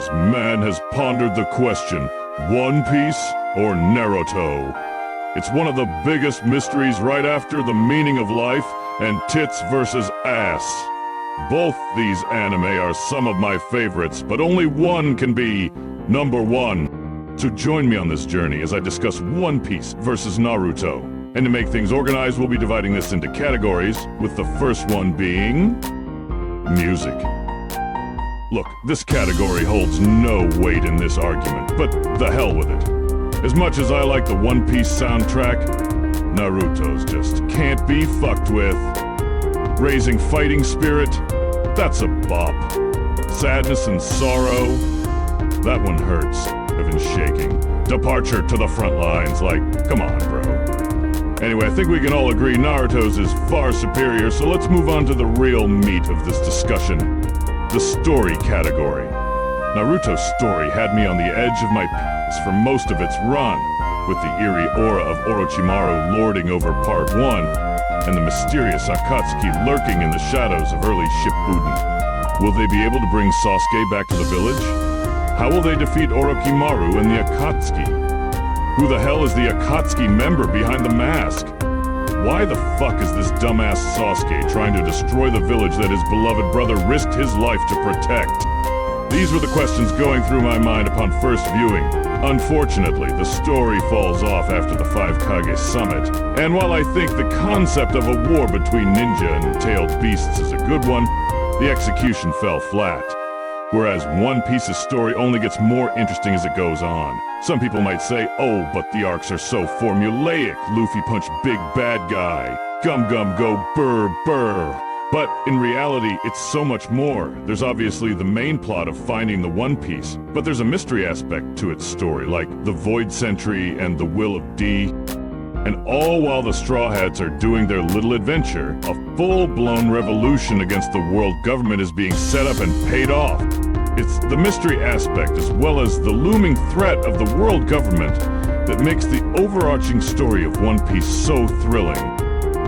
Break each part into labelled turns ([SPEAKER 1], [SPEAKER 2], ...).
[SPEAKER 1] ages, man has pondered the question, One Piece or Naruto? It's one of the biggest mysteries right after the meaning of life and tits versus ass. Both these anime are some of my favorites, but only one can be number one. So join me on this journey as I discuss One Piece versus Naruto. And to make things organized, we'll be dividing this into categories, with the first one being music. Look, this category holds no weight in this argument, but the hell with it. As much as I like the One Piece soundtrack, Naruto's just can't be fucked with. Raising fighting spirit, that's a bop. Sadness and sorrow, that one hurts. I've been shaking. Departure to the front lines, like, come on, bro. Anyway, I think we can all agree Naruto's is far superior, so let's move on to the real meat of this discussion. The story category. Naruto's story had me on the edge of my penis for most of its run, with the eerie aura of Orochimaru lording over Part 1, and the mysterious Akatsuki lurking in the shadows of early Shippuden. Will they be able to bring Sasuke back to the village? How will they defeat Orochimaru and the Akatsuki? Who the hell is the Akatsuki member behind the mask? Why the fuck is this dumbass Sasuke trying to destroy the village that his beloved brother risked his life to protect? These were the questions going through my mind upon first viewing. Unfortunately, the story falls off after the Five Kage summit, and while I think the concept of a war between ninja and tailed beasts is a good one, the execution fell flat. Whereas One Piece's story only gets more interesting as it goes on. Some people might say, oh, but the arcs are so formulaic. Luffy punch big bad guy. Gum Gum go burr burr. But in reality, it's so much more. There's obviously the main plot of finding the One Piece, but there's a mystery aspect to its story, like the Void Sentry and the Will of D. And all while the Straw Hats are doing their little adventure, a full-blown revolution against the world government is being set up and paid off. It's the mystery aspect as well as the looming threat of the world government that makes the overarching story of One Piece so thrilling.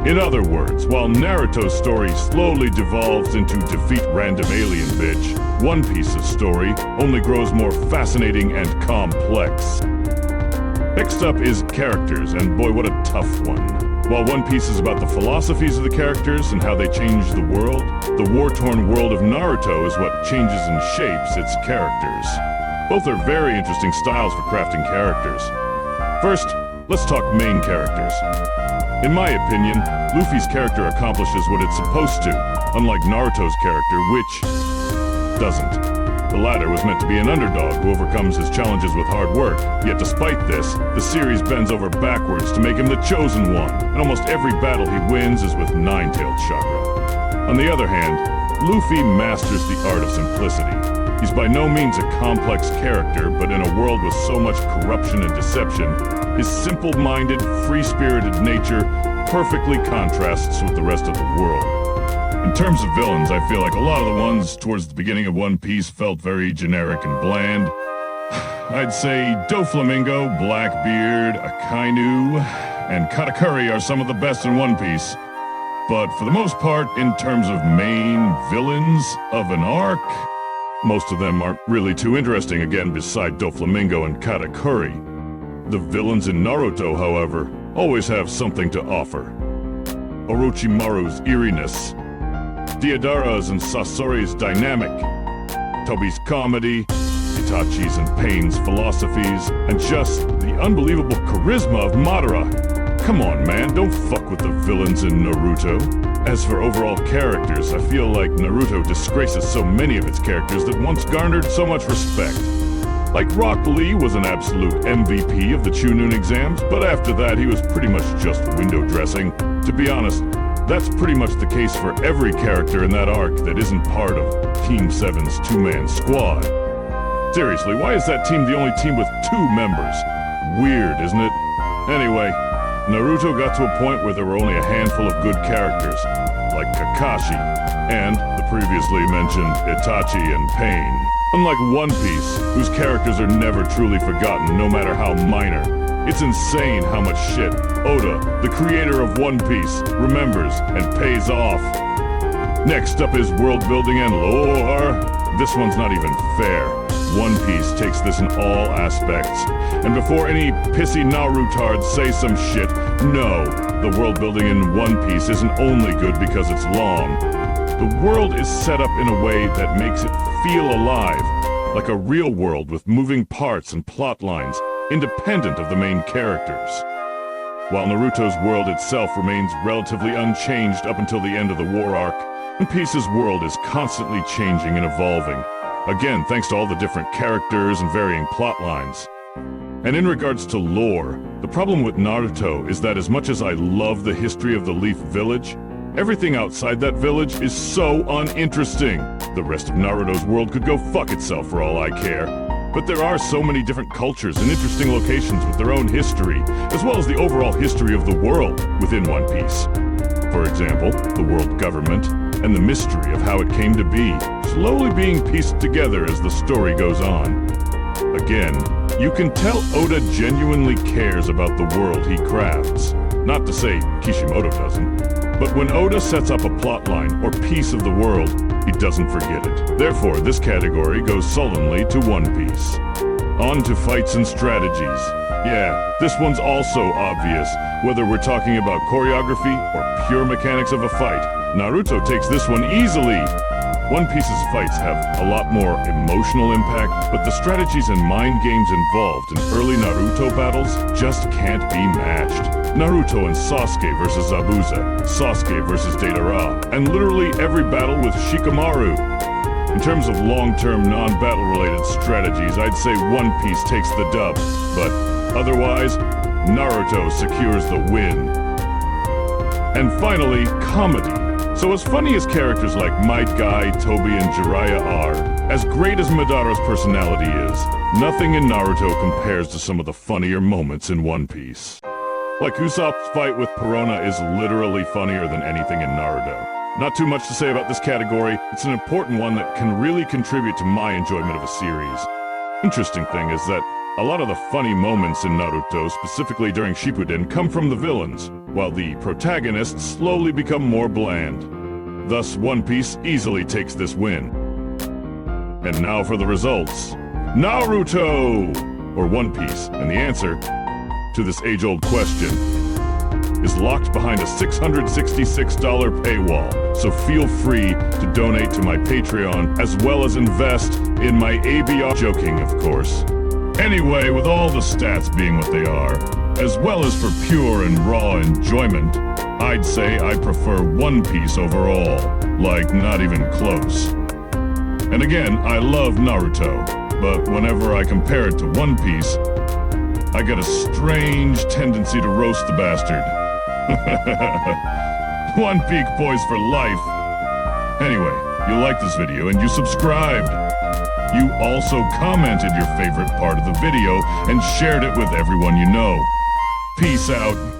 [SPEAKER 1] In other words, while Naruto's story slowly devolves into defeat random alien bitch, One Piece's story only grows more fascinating and complex. Next up is characters, and boy, what a tough one. While One Piece is about the philosophies of the characters and how they change the world, the war-torn world of Naruto is what changes and shapes its characters. Both are very interesting styles for crafting characters. First, let's talk main characters. In my opinion, Luffy's character accomplishes what it's supposed to, unlike Naruto's character, which doesn't. The latter was meant to be an underdog who overcomes his challenges with hard work. Yet despite this, the series bends over backwards to make him the chosen one, and almost every battle he wins is with nine-tailed chakra. On the other hand, Luffy masters the art of simplicity. He's by no means a complex character, but in a world with so much corruption and deception, his simple-minded, free-spirited nature perfectly contrasts with the rest of the world. In terms of villains, I feel like a lot of the ones towards the beginning of One Piece felt very generic and bland. I'd say Doflamingo, Blackbeard, Akainu, and Katakuri are some of the best in One Piece. But for the most part, in terms of main villains of an arc, most of them aren't really too interesting, again, beside Doflamingo and Katakuri. The villains in Naruto, however, always have something to offer. Orochimaru's eeriness, Deidara's and Sasori's dynamic, Tobi's comedy, Itachi's and Pain's philosophies, and just the unbelievable charisma of Madara. Come on, man, don't fuck with the villains in Naruto. As for overall characters, I feel like Naruto disgraces so many of its characters that once garnered so much respect. Like Rock Lee was an absolute MVP of the Chunin exams, but after that he was pretty much just window dressing. To be honest, that's pretty much the case for every character in that arc that isn't part of Team 7's two-man squad. Seriously, why is that team the only team with two members? Weird, isn't it? Anyway, Naruto got to a point where there were only a handful of good characters, like Kakashi, and the previously mentioned Itachi and Pain. Unlike One Piece, whose characters are never truly forgotten, no matter how minor. It's insane how much shit Oda, the creator of One Piece, remembers and pays off. Next up is world building and lore. This one's not even fair. One Piece takes this in all aspects. And before any pissy Narutards say some shit, no, the world building in One Piece isn't only good because it's long. The world is set up in a way that makes it feel alive, like a real world with moving parts and plot lines, independent of the main characters. While Naruto's world itself remains relatively unchanged up until the end of the war arc, One Piece's world is constantly changing and evolving. Again, thanks to all the different characters and varying plot lines. And in regards to lore, the problem with Naruto is that as much as I love the history of the Leaf Village, everything outside that village is so uninteresting. The rest of Naruto's world could go fuck itself for all I care. But there are so many different cultures and interesting locations with their own history, as well as the overall history of the world within One Piece. For example, the world government, and the mystery of how it came to be, slowly being pieced together as the story goes on. Again, you can tell Oda genuinely cares about the world he crafts. Not to say Kishimoto doesn't, but when Oda sets up a plotline or piece of the world, he doesn't forget it. Therefore, this category goes sullenly to One Piece. On to fights and strategies. Yeah, this one's also obvious, whether we're talking about choreography or pure mechanics of a fight. Naruto takes this one easily. One Piece's fights have a lot more emotional impact, but the strategies and mind games involved in early Naruto battles just can't be matched. Naruto and Sasuke versus Zabuza, Sasuke versus Deidara, and literally every battle with Shikamaru. In terms of long-term non-battle related strategies, I'd say One Piece takes the dub, but otherwise, Naruto secures the win. And finally, comedy. So as funny as characters like Might Guy, Toby, and Jiraiya are, as great as Madara's personality is, nothing in Naruto compares to some of the funnier moments in One Piece. Like Usopp's fight with Perona is literally funnier than anything in Naruto. Not too much to say about this category, it's an important one that can really contribute to my enjoyment of a series. Interesting thing is that a lot of the funny moments in Naruto, specifically during Shippuden, come from the villains, while the protagonists slowly become more bland. Thus, One Piece easily takes this win. And now for the results. Naruto! Or One Piece, and the answer to this age-old question is locked behind a $666 paywall, so feel free to donate to my Patreon as well as invest in my ABR. Joking, of course. Anyway, with all the stats being what they are, as well as for pure and raw enjoyment, I'd say I prefer One Piece overall, like not even close. And again, I love Naruto, but whenever I compare it to One Piece, I get a strange tendency to roast the bastard. One Peak boys for life. Anyway, you liked this video and you subscribed. You also commented your favorite part of the video and shared it with everyone you know. Peace out.